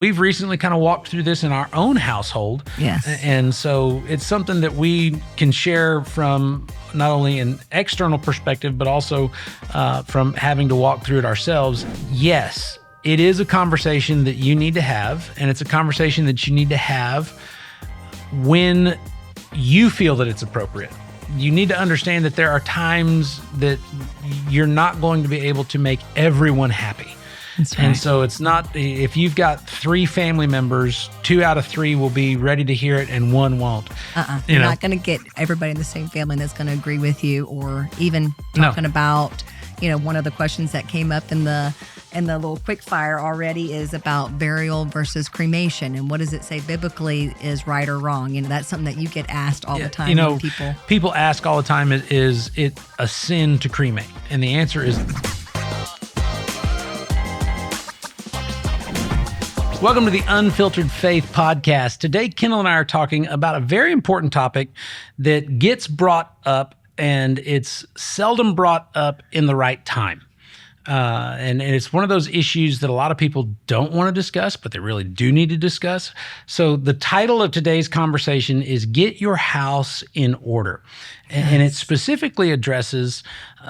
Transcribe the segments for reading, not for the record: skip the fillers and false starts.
We've recently kind of walked through this in our own household. Yes. And so it's something that we can share from not only an external perspective, but also from having to walk through it ourselves. Yes, it is a conversation that you need to have, and it's a conversation that you need to have when you feel that it's appropriate. You need to understand that there are times that you're not going to be able to make everyone happy. That's right. And so it's not, if you've got 3 family members, 2 out of 3 will be ready to hear it and 1 won't. You're not going to get everybody in the same family that's going to agree with you, or even talking about, one of the questions that came up in the little quick fire already is about burial versus cremation. And what does it say biblically is right or wrong? That's something that you get asked all the time. When people ask all the time, is it a sin to cremate? And the answer is welcome to the Unfiltered Faith podcast. Today, Kendal and I are talking about a very important topic that gets brought up, and it's seldom brought up in the right time. And it's one of those issues that a lot of people don't want to discuss, but they really do need to discuss. So the title of today's conversation is Get Your House in Order. And it specifically addresses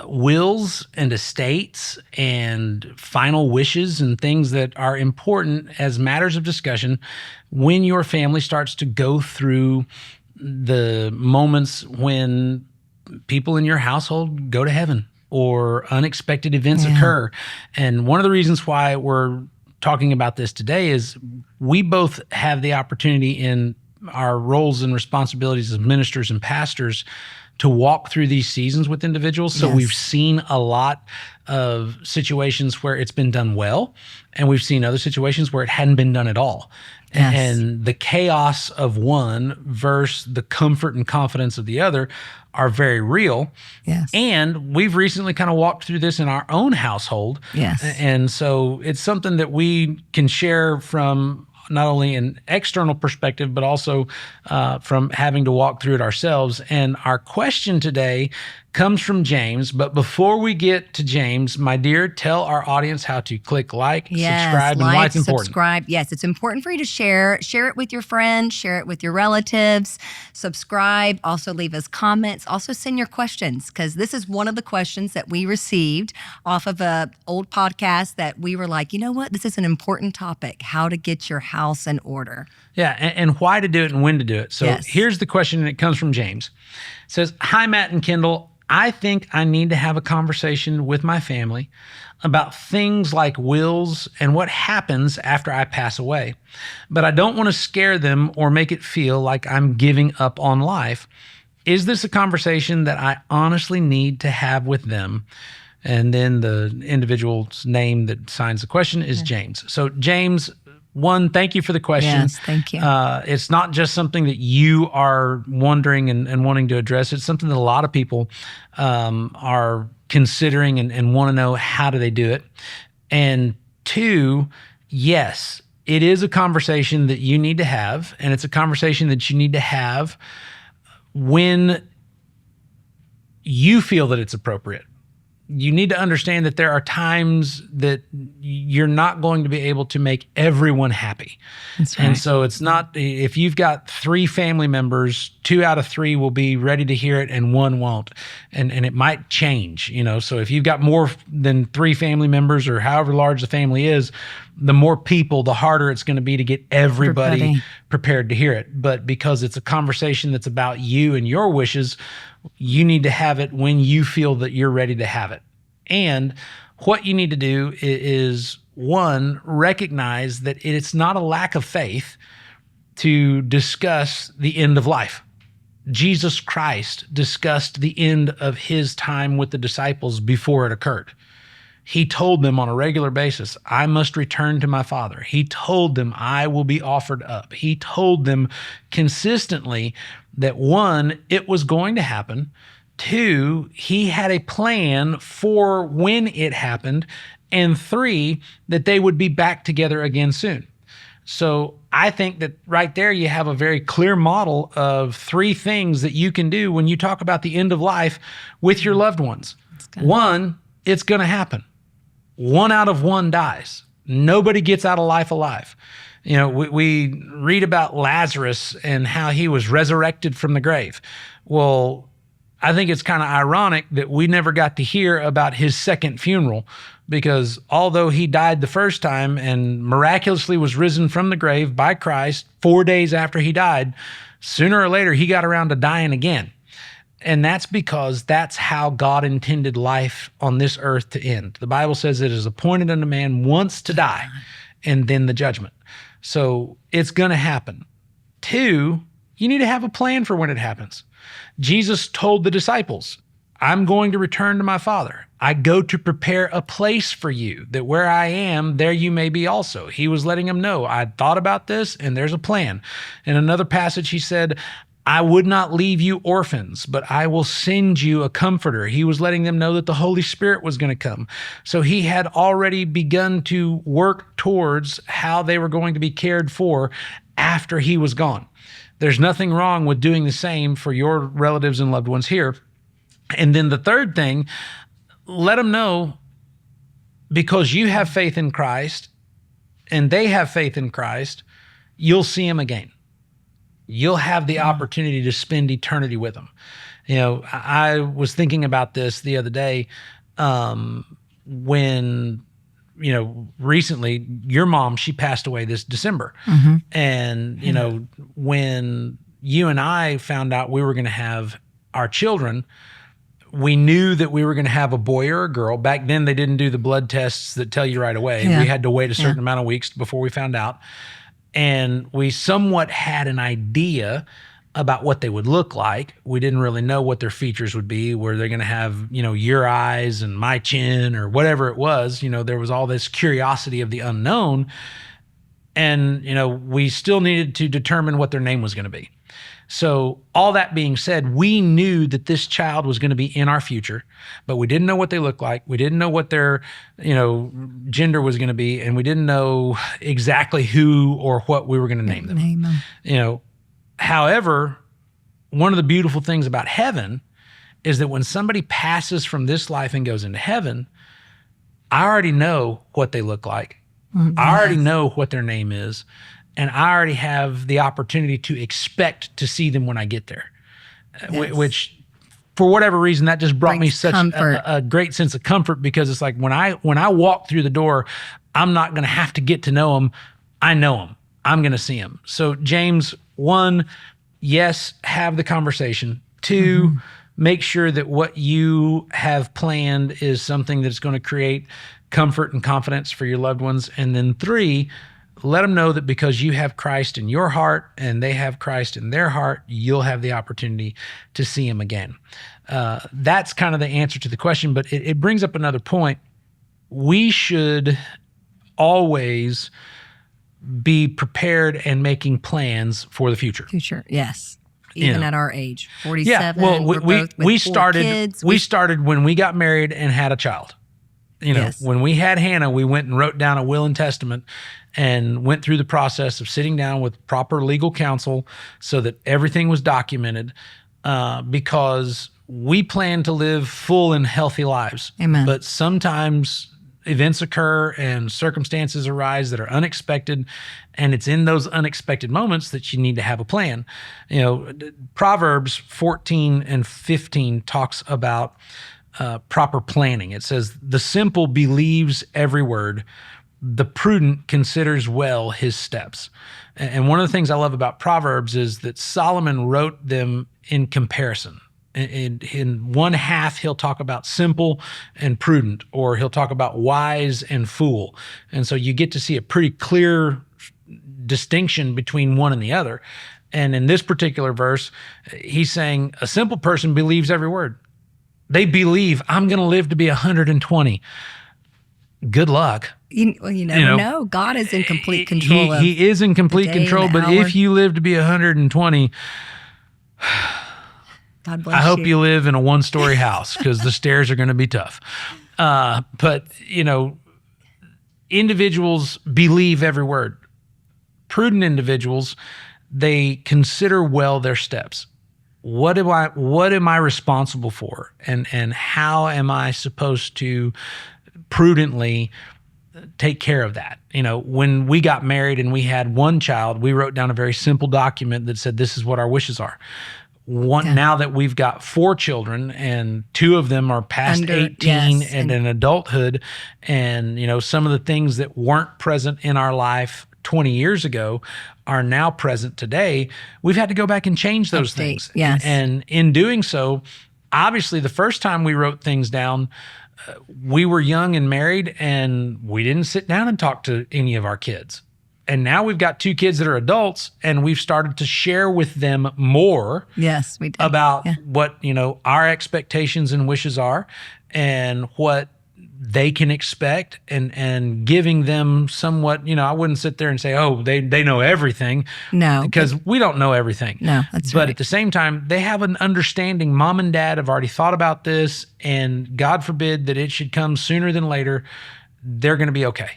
wills and estates and final wishes and things that are important as matters of discussion when your family starts to go through the moments when people in your household go to heaven or unexpected events occur. And one of the reasons why we're talking about this today is we both have the opportunity in our roles and responsibilities as ministers and pastors to walk through these seasons with individuals. So we've seen a lot of situations where it's been done well, and we've seen other situations where it hadn't been done at all. Yes. And the chaos of one versus the comfort and confidence of the other are very real. Yes. And we've recently kind of walked through this in our own household. Yes. And so it's something that we can share from not only an external perspective, but also from having to walk through it ourselves. And our question today comes from James. But before we get to James, my dear, tell our audience how to click subscribe, and why it's important. Subscribe. Yes, it's important for you to share. Share it with your friends. Share it with your relatives. Subscribe. Also leave us comments. Also send your questions, because this is one of the questions that we received off of an old podcast that we were like, you know what? This is an important topic, how to get your house in order. Yeah, and why to do it and when to do it. So here's the question, and it comes from James. It says, "Hi, Matt and Kendal. I think I need to have a conversation with my family about things like wills and what happens after I pass away. But I don't want to scare them or make it feel like I'm giving up on life. Is this a conversation that I honestly need to have with them?" And then the individual's name that signs the question is James. So James, one, thank you for the question. Yes, thank you. It's not just something that you are wondering and wanting to address. It's something that a lot of people are considering and want to know, how do they do it? And 2, yes, it is a conversation that you need to have, and it's a conversation that you need to have when you feel that it's appropriate. You need to understand that there are times that you're not going to be able to make everyone happy. That's right. And so it's not, if you've got 3 family members, 2 out of 3 will be ready to hear it and 1 won't. And it might change, So if you've got more than 3 family members, or however large the family is, the more people, the harder it's going to be to get everybody prepared to hear it. But because it's a conversation that's about you and your wishes, you need to have it when you feel that you're ready to have it. And what you need to do is, 1, recognize that it's not a lack of faith to discuss the end of life. Jesus Christ discussed the end of his time with the disciples before it occurred. He told them on a regular basis, I must return to my Father. He told them, I will be offered up. He told them consistently that 1, it was going to happen. 2, he had a plan for when it happened. And 3, that they would be back together again soon. So I think that right there you have a very clear model of 3 things that you can do when you talk about the end of life with your loved ones. 1, it's going to happen. 1 out of 1 dies. Nobody gets out of life alive. We read about Lazarus and how he was resurrected from the grave. Well, I think it's kind of ironic that we never got to hear about his second funeral, because although he died the first time and miraculously was risen from the grave by Christ 4 days after he died, sooner or later he got around to dying again. And that's because that's how God intended life on this earth to end. The Bible says it is appointed unto man once to die and then the judgment. So it's going to happen. 2, you need to have a plan for when it happens. Jesus told the disciples, I'm going to return to my Father. I go to prepare a place for you, that where I am, there you may be also. He was letting them know, I thought about this and there's a plan. In another passage, he said, I would not leave you orphans, but I will send you a comforter. He was letting them know that the Holy Spirit was going to come. So he had already begun to work towards how they were going to be cared for after he was gone. There's nothing wrong with doing the same for your relatives and loved ones here. And then the third thing, let them know, because you have faith in Christ and they have faith in Christ, you'll see them again. You'll have the opportunity to spend eternity with them. I was thinking about this the other day when, recently your mom, she passed away this December. Mm-hmm. And, when you and I found out we were going to have our children, we knew that we were going to have a boy or a girl. Back then, they didn't do the blood tests that tell you right away. Yeah. We had to wait a certain amount of weeks before we found out. And we somewhat had an idea about what they would look like. We didn't really know what their features would be. Were they going to have, your eyes and my chin or whatever it was? There was all this curiosity of the unknown. And, we still needed to determine what their name was going to be. So all that being said, we knew that this child was going to be in our future, but we didn't know what they looked like. We didn't know what their, gender was going to be, and we didn't know exactly who or what we were going to name them. However, one of the beautiful things about heaven is that when somebody passes from this life and goes into heaven, I already know what they look like. Mm-hmm. I already know what their name is. And I already have the opportunity to expect to see them when I get there, which for whatever reason, that just brought me such a great sense of comfort, because it's like when I walk through the door, I'm not going to have to get to know them. I know them. I'm going to see them. So James, 1, yes, have the conversation. 2, make sure that what you have planned is something that's going to create comfort and confidence for your loved ones. And then 3, let them know that because you have Christ in your heart and they have Christ in their heart, you'll have the opportunity to see him again. That's kind of the answer to the question, but it brings up another point. We should always be prepared and making plans for the future. Yes. Even at our age, 47. Yeah, well, we started when we got married and had a child. When we had Hannah, we went and wrote down a will and testament and went through the process of sitting down with proper legal counsel so that everything was documented, because we plan to live full and healthy lives. Amen. But sometimes events occur and circumstances arise that are unexpected, and it's in those unexpected moments that you need to have a plan. Proverbs 14 and 15 talks about proper planning. It says, the simple believes every word, the prudent considers well his steps. And one of the things I love about Proverbs is that Solomon wrote them in comparison. In one half, he'll talk about simple and prudent, or he'll talk about wise and fool. And so you get to see a pretty clear distinction between one and the other. And in this particular verse, he's saying a simple person believes every word. They believe, I'm going to live to be 120. Good luck. You never know. God is in complete control. He is in complete control. But if you live to be 120, God bless I hope you live in a one-story house, because the stairs are going to be tough. But individuals believe every word. Prudent individuals, they consider well their steps. What am I responsible for? And how am I supposed to prudently take care of that. When we got married and we had one child, we wrote down a very simple document that said, this is what our wishes are. Now that we've got 4 children and 2 of them are past 18 and in adulthood, and some of the things that weren't present in our life 20 years ago are now present today, we've had to go back and change those things. Yes. And in doing so, obviously the first time we wrote things down, we were young and married, and we didn't sit down and talk to any of our kids. And now we've got 2 kids that are adults, and we've started to share with them more we did. about what, our expectations and wishes are and what they can expect, and giving them somewhat, I wouldn't sit there and say, oh, they know everything. No. Because we don't know everything. No, that's right. But at the same time, they have an understanding. Mom and dad have already thought about this, and God forbid that it should come sooner than later, they're going to be okay.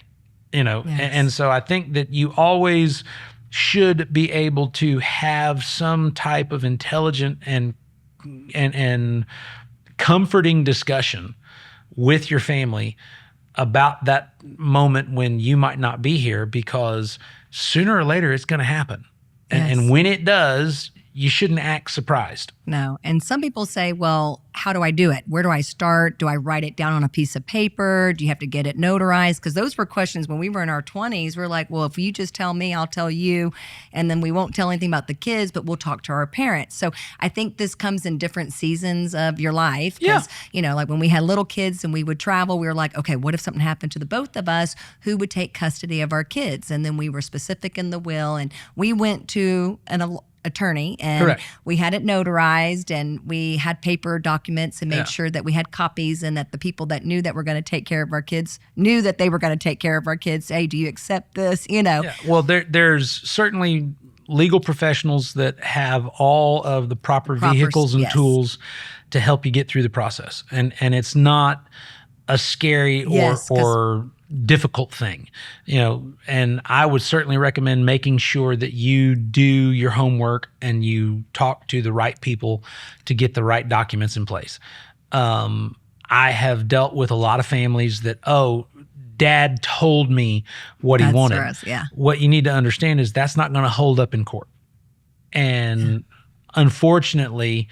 Yes. And so I think that you always should be able to have some type of intelligent and comforting discussion with your family about that moment when you might not be here, because sooner or later it's going to happen. And when it does, you shouldn't act surprised. No. And some people say, well, how do I do it? Where do I start? Do I write it down on a piece of paper? Do you have to get it notarized? Because those were questions when we were in our 20s. We're like, well, if you just tell me, I'll tell you. And then we won't tell anything about the kids, but we'll talk to our parents. So I think this comes in different seasons of your life. Because, like when we had little kids and we would travel, we were like, okay, what if something happened to the both of us? Who would take custody of our kids? And then we were specific in the will. And we went to an attorney, and Correct. We had it notarized, and we had paper documents and made sure that we had copies, and that the people that knew that were going to take care of our kids knew that they were going to take care of our kids. Hey, do you accept this? Yeah. Well, there's certainly legal professionals that have all of the proper vehicles and tools to help you get through the process. And it's not a scary or difficult thing, and I would certainly recommend making sure that you do your homework and you talk to the right people to get the right documents in place. I have dealt with a lot of families that, dad told me what he wanted. What you need to understand is that's not going to hold up in court. And unfortunately,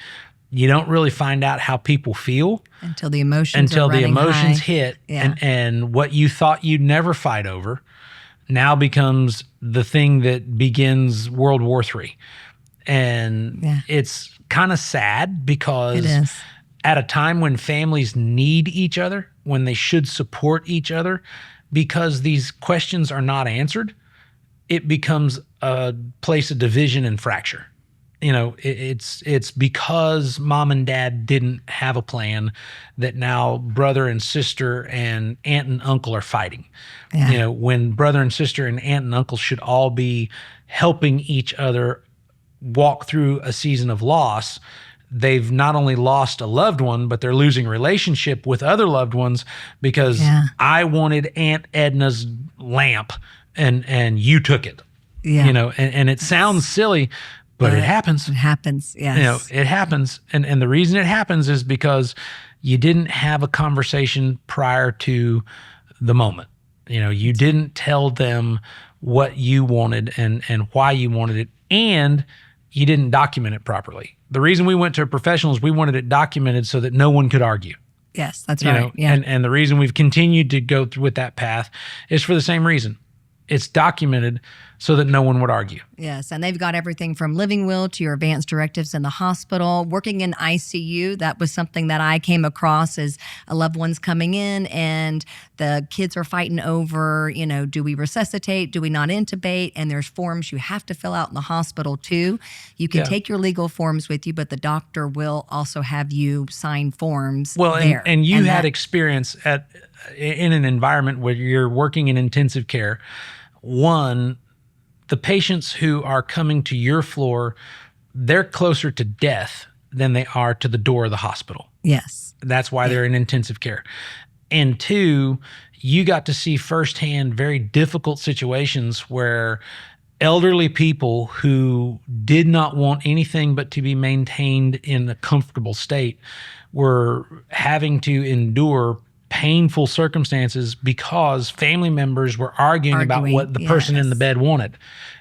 you don't really find out how people feel until the emotions hit, and what you thought you'd never fight over now becomes the thing that begins World War III. And it's kind of sad, because at a time when families need each other, when they should support each other, because these questions are not answered, it becomes a place of division and fracture. It's because mom and dad didn't have a plan that now brother and sister and aunt and uncle are fighting. When brother and sister and aunt and uncle should all be helping each other walk through a season of loss. They've not only lost a loved one, but they're losing relationship with other loved ones because I wanted Aunt Edna's lamp and you took it. And it sounds silly, but it happens. It happens, yes. It happens. And the reason it happens is because you didn't have a conversation prior to the moment. You didn't tell them what you wanted and why you wanted it, and you didn't document it properly. The reason we went to a professional is we wanted it documented so that no one could argue. Yes, that's right. And the reason we've continued to go through with that path is for the same reason. It's documented so that no one would argue. Yes, and they've got everything from living will to your advanced directives in the hospital. Working in ICU, that was something that I came across as a loved one's coming in and the kids are fighting over, do we resuscitate, do we not intubate? And there's forms you have to fill out in the hospital too. You can take your legal forms with you, but the doctor will also have you sign forms there. And you had experience in an environment where you're working in intensive care. One, the patients who are coming to your floor, they're closer to death than they are to the door of the hospital. Yes. That's why they're in intensive care. And two, you got to see firsthand very difficult situations where elderly people who did not want anything but to be maintained in a comfortable state were having to endure painful circumstances because family members were arguing about what the person in the bed wanted.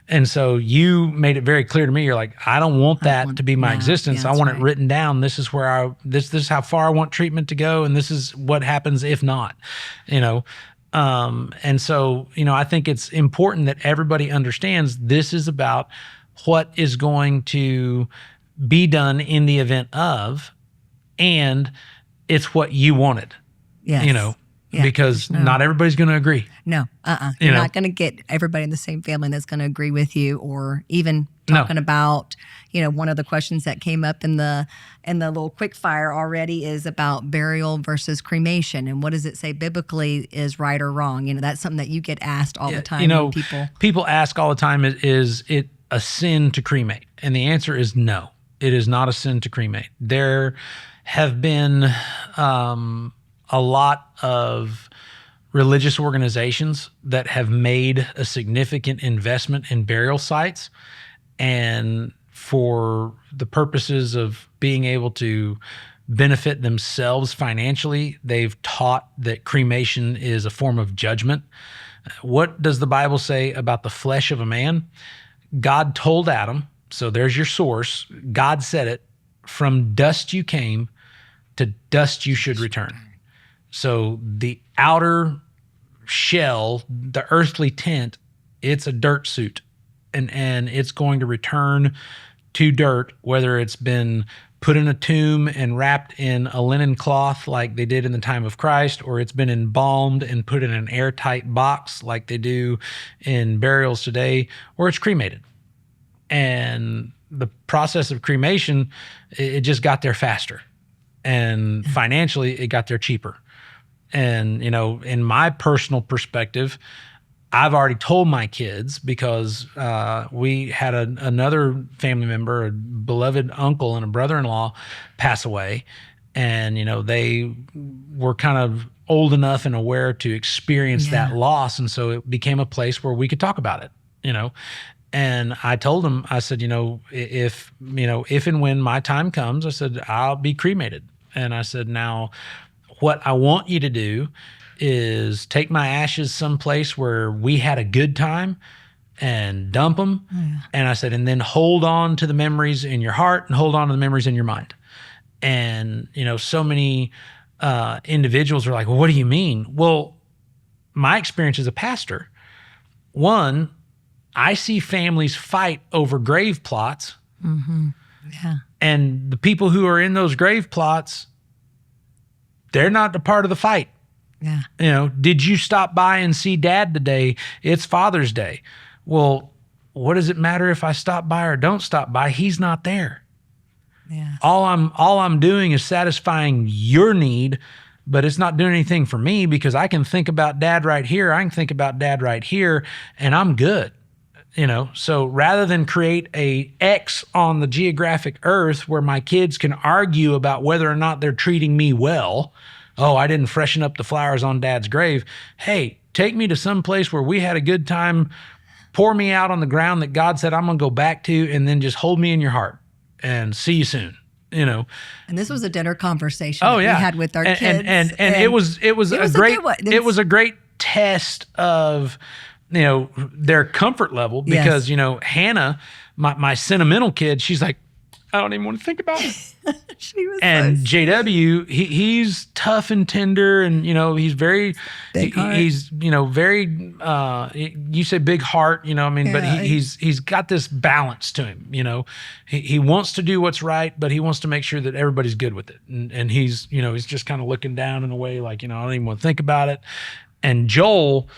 And so you made it very clear to me. You're like, I don't want that to be my existence. I want it written down. This is where this is how far I want treatment to go. And this is what happens if not, and so, I think it's important that everybody understands this is about what is going to be done in the event of, and it's what you wanted, because not everybody's going to agree. No, You're not going to get everybody in the same family that's going to agree with you, or even talking about, one of the questions that came up in the little quick fire already is about burial versus cremation, and what does it say biblically is right or wrong? That's something that you get asked all the time. People ask all the time, is it a sin to cremate? And the answer is no, it is not a sin to cremate. There have been a lot of religious organizations that have made a significant investment in burial sites, and for the purposes of being able to benefit themselves financially, they've taught that cremation is a form of judgment. What does the Bible say about the flesh of a man? God told Adam, so there's your source. God said it, from dust you came, to dust you should return. So the outer shell, the earthly tent, it's a dirt suit, and it's going to return to dirt, whether it's been put in a tomb and wrapped in a linen cloth like they did in the time of Christ, or it's been embalmed and put in an airtight box like they do in burials today, or it's cremated. And the process of cremation, it just got there faster, and financially it got there cheaper. And, in my personal perspective, I've already told my kids, because we had another family member, a beloved uncle and a brother-in-law, pass away. And, they were kind of old enough and aware to experience that loss. And so it became a place where we could talk about it, And I told them, I said, if and when my time comes, I said, I'll be cremated. And I said, now, what I want you to do is take my ashes someplace where we had a good time and dump them. Yeah. And I said, and then hold on to the memories in your heart and hold on to the memories in your mind. And, so many individuals are like, well, what do you mean? Well, my experience as a pastor, one, I see families fight over grave plots. Mm-hmm. Yeah. And the people who are in those grave plots, they're not a part of the fight. Yeah. Did you stop by and see Dad today? It's Father's Day. Well, what does it matter if I stop by or don't stop by? He's not there. Yeah. All I'm doing is satisfying your need, but it's not doing anything for me, because I can think about Dad right here. I can think about Dad right here, and I'm good. So rather than create a X on the geographic earth where my kids can argue about whether or not they're treating me well, oh, I didn't freshen up the flowers on Dad's grave. Hey, take me to some place where we had a good time, pour me out on the ground that God said I'm going to go back to, and then just hold me in your heart and see you soon. And this was a dinner conversation we had with our kids. And it was a great test of their comfort level, because, Hannah, my sentimental kid, she's like, I don't even want to think about it. She was and so JW, he's tough and tender, and he's very, he's very, you say big heart, but he's got this balance to him. He wants to do what's right, but he wants to make sure that everybody's good with it. And he's, he's just kind of looking down in a way like, I don't even want to think about it. And Joel,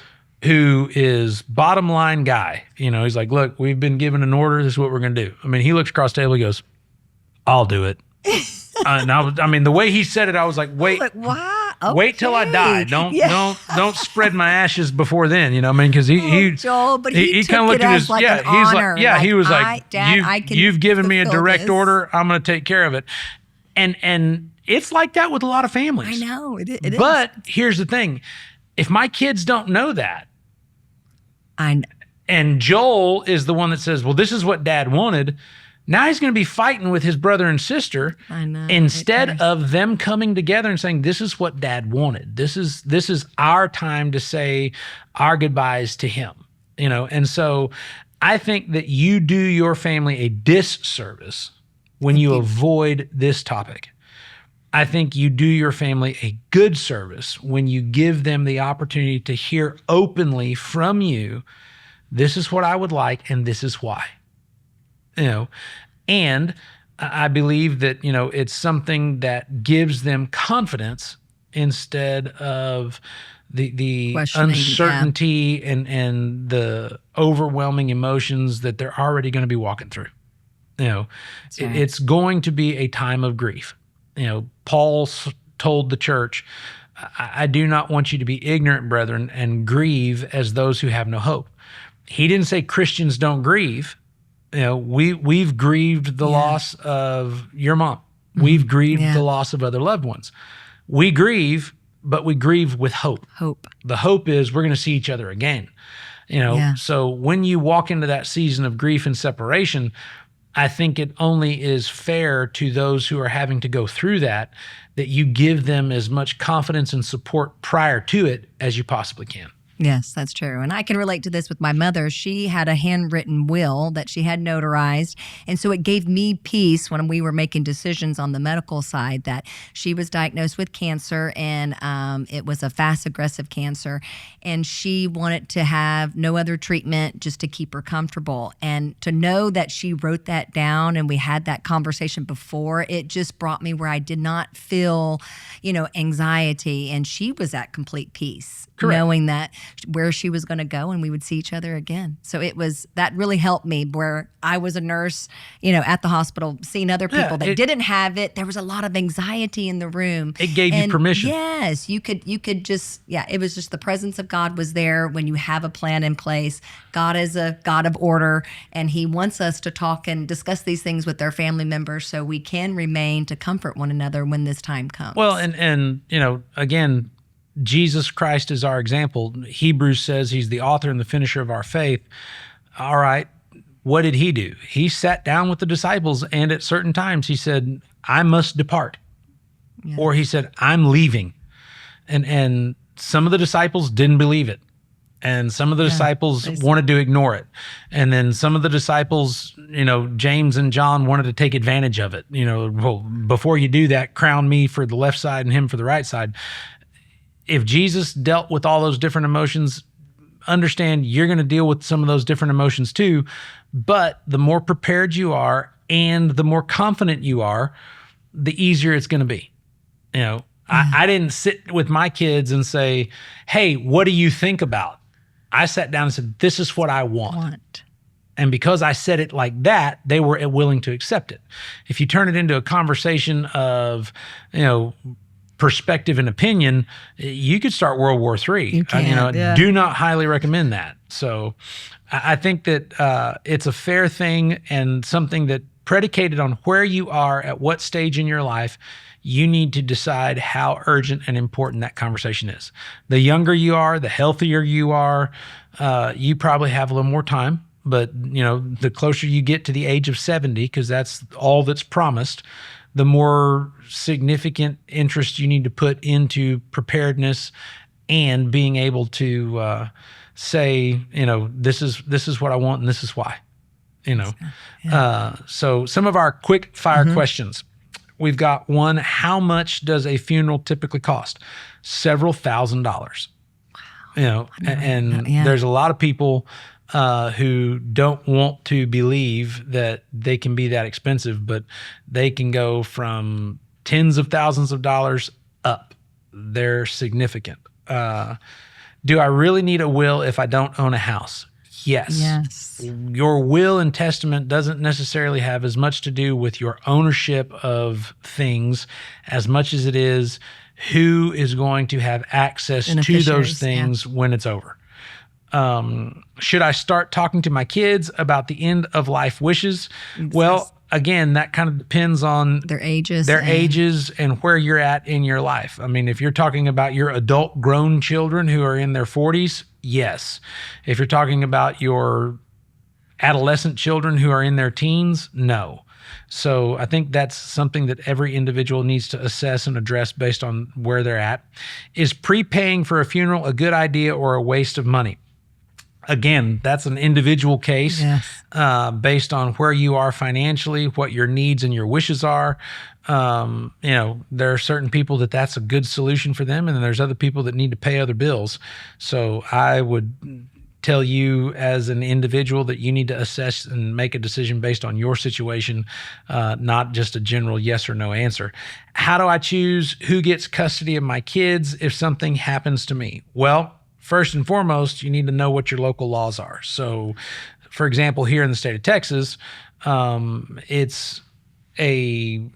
who is bottom line guy, he's like, look, we've been given an order. This is what we're going to do. He looks across the table, he goes, I'll do it. And the way he said it, I was like, wait, wow, wait till I die. Don't spread my ashes before then, because Joel, but he kind of looked at his, like he's honor. like, he was like, Dad, you've given me a direct this. order. I'm going to take care of it. And it's like that with a lot of families. I know it is. But here's the thing. If my kids don't know that, and Joel is the one that says, well, this is what Dad wanted, Now he's going to be fighting with his brother and sister I know. instead of them coming together and saying, this is what Dad wanted. This is our time to say our goodbyes to him, And so I think that you do your family a disservice when you avoid this topic. I think you do your family a good service when you give them the opportunity to hear openly from you, this is what I would like, and this is why. And I believe that, it's something that gives them confidence instead of the uncertainty and the overwhelming emotions that they're already going to be walking through. It's going to be a time of grief. Paul told the church, I do not want you to be ignorant, brethren, and grieve as those who have no hope. He didn't say Christians don't grieve. We've grieved the loss of your mom. We've grieved the loss of other loved ones. We grieve, but we grieve with hope. The hope is we're going to see each other again. So when you walk into that season of grief and separation, I think it only is fair to those who are having to go through that you give them as much confidence and support prior to it as you possibly can. Yes, that's true. And I can relate to this with my mother. She had a handwritten will that she had notarized. And so it gave me peace when we were making decisions on the medical side that she was diagnosed with cancer, and it was a fast aggressive cancer. And she wanted to have no other treatment just to keep her comfortable. And to know that she wrote that down and we had that conversation before, it just brought me where I did not feel, anxiety. And she was at complete peace. Correct. Knowing that where she was going to go and we would see each other again. So that really helped me where I was a nurse, at the hospital, seeing other people that didn't have it. There was a lot of anxiety in the room. It gave you permission. Yes, you could just, it was just the presence of God was there when you have a plan in place. God is a God of order, and he wants us to talk and discuss these things with our family members so we can remain to comfort one another when this time comes. Well, and again, Jesus Christ is our example. Hebrews says he's the author and the finisher of our faith. All right, what did he do? He sat down with the disciples, and at certain times he said, I must depart. Yeah. Or he said, I'm leaving. And some of the disciples didn't believe it. And some of the disciples wanted to ignore it. And then some of the disciples, James and John wanted to take advantage of it. Well, before you do that, crown me for the left side and him for the right side. If Jesus dealt with all those different emotions, understand you're going to deal with some of those different emotions too. But the more prepared you are and the more confident you are, the easier it's going to be. I didn't sit with my kids and say, hey, what do you think about? I sat down and said, this is what I want. And because I said it like that, they were willing to accept it. If you turn it into a conversation of, perspective and opinion, you could start World War III. You can, do not highly recommend that. So I think that it's a fair thing and something that predicated on where you are at what stage in your life, you need to decide how urgent and important that conversation is. The younger you are, the healthier you are, you probably have a little more time. But, the closer you get to the age of 70, because that's all that's promised, the more significant interest you need to put into preparedness and being able to say, this is what I want and this is why. So some of our quick fire questions. We've got one: how much does a funeral typically cost? Several $1,000s. Wow. There's a lot of people who don't want to believe that they can be that expensive, but they can go from tens of thousands of dollars up. They're significant. Do I really need a will if I don't own a house? Yes. Your will and testament doesn't necessarily have as much to do with your ownership of things as much as it is who is going to have access to those things when it's over. Should I start talking to my kids about the end of life wishes? Well, again, that kind of depends on their ages and where you're at in your life. I mean, if you're talking about your adult grown children who are in their 40s, yes. If you're talking about your adolescent children who are in their teens? No. So I think that's something that every individual needs to assess and address based on where they're at. Is prepaying for a funeral a good idea or a waste of money? Again, that's an individual case. Yes. Based on where you are financially, what your needs and your wishes are. There are certain people that's a good solution for them, and then there's other people that need to pay other bills. So I would tell you as an individual that you need to assess and make a decision based on your situation, not just a general yes or no answer. How do I choose who gets custody of my kids if something happens to me? Well, first and foremost, you need to know what your local laws are. So, for example, here in the state of Texas, it's a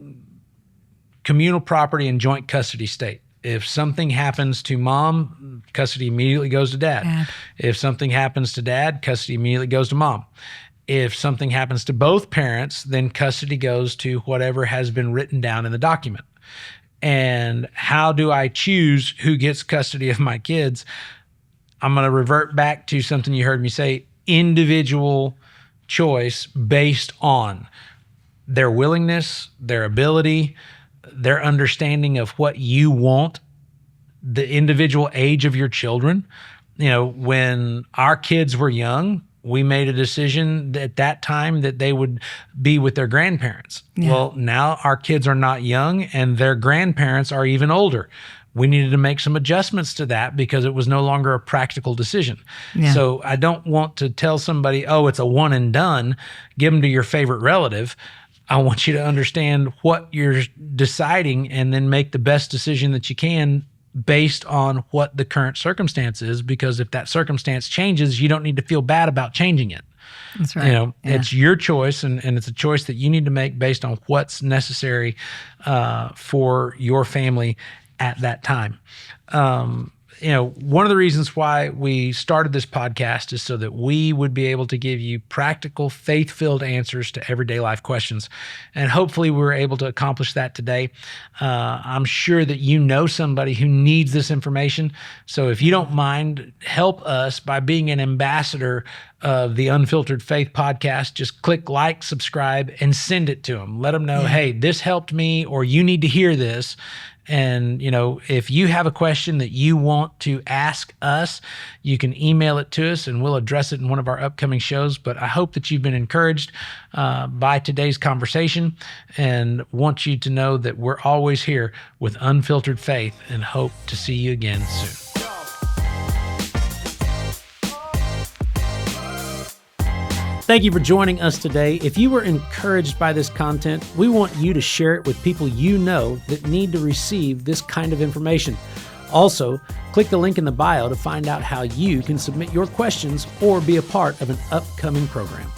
communal property and joint custody state. If something happens to mom, custody immediately goes to dad. If something happens to dad, custody immediately goes to mom. If something happens to both parents, then custody goes to whatever has been written down in the document. And how do I choose who gets custody of my kids? I'm going to revert back to something you heard me say, individual choice based on their willingness, their ability, their understanding of what you want, the individual age of your children. When our kids were young, we made a decision at that time that they would be with their grandparents. Yeah. Well, now our kids are not young and their grandparents are even older. We needed to make some adjustments to that because it was no longer a practical decision. Yeah. So I don't want to tell somebody, oh, it's a one and done, give them to your favorite relative. I want you to understand what you're deciding and then make the best decision that you can based on what the current circumstance is, because if that circumstance changes, you don't need to feel bad about changing it. That's right. It's your choice, and it's a choice that you need to make based on what's necessary for your family at that time. One of the reasons why we started this podcast is so that we would be able to give you practical, faith-filled answers to everyday life questions. And hopefully we were able to accomplish that today. I'm sure that you know somebody who needs this information. So if you don't mind, help us by being an ambassador of the Unfiltered Faith podcast. Just click like, subscribe, and send it to them. Let them know, hey, this helped me, or you need to hear this. And, if you have a question that you want to ask us, you can email it to us and we'll address it in one of our upcoming shows. But I hope that you've been encouraged by today's conversation, and want you to know that we're always here with Unfiltered Faith, and hope to see you again soon. Thank you for joining us today. If you were encouraged by this content, we want you to share it with people you know that need to receive this kind of information. Also, click the link in the bio to find out how you can submit your questions or be a part of an upcoming program.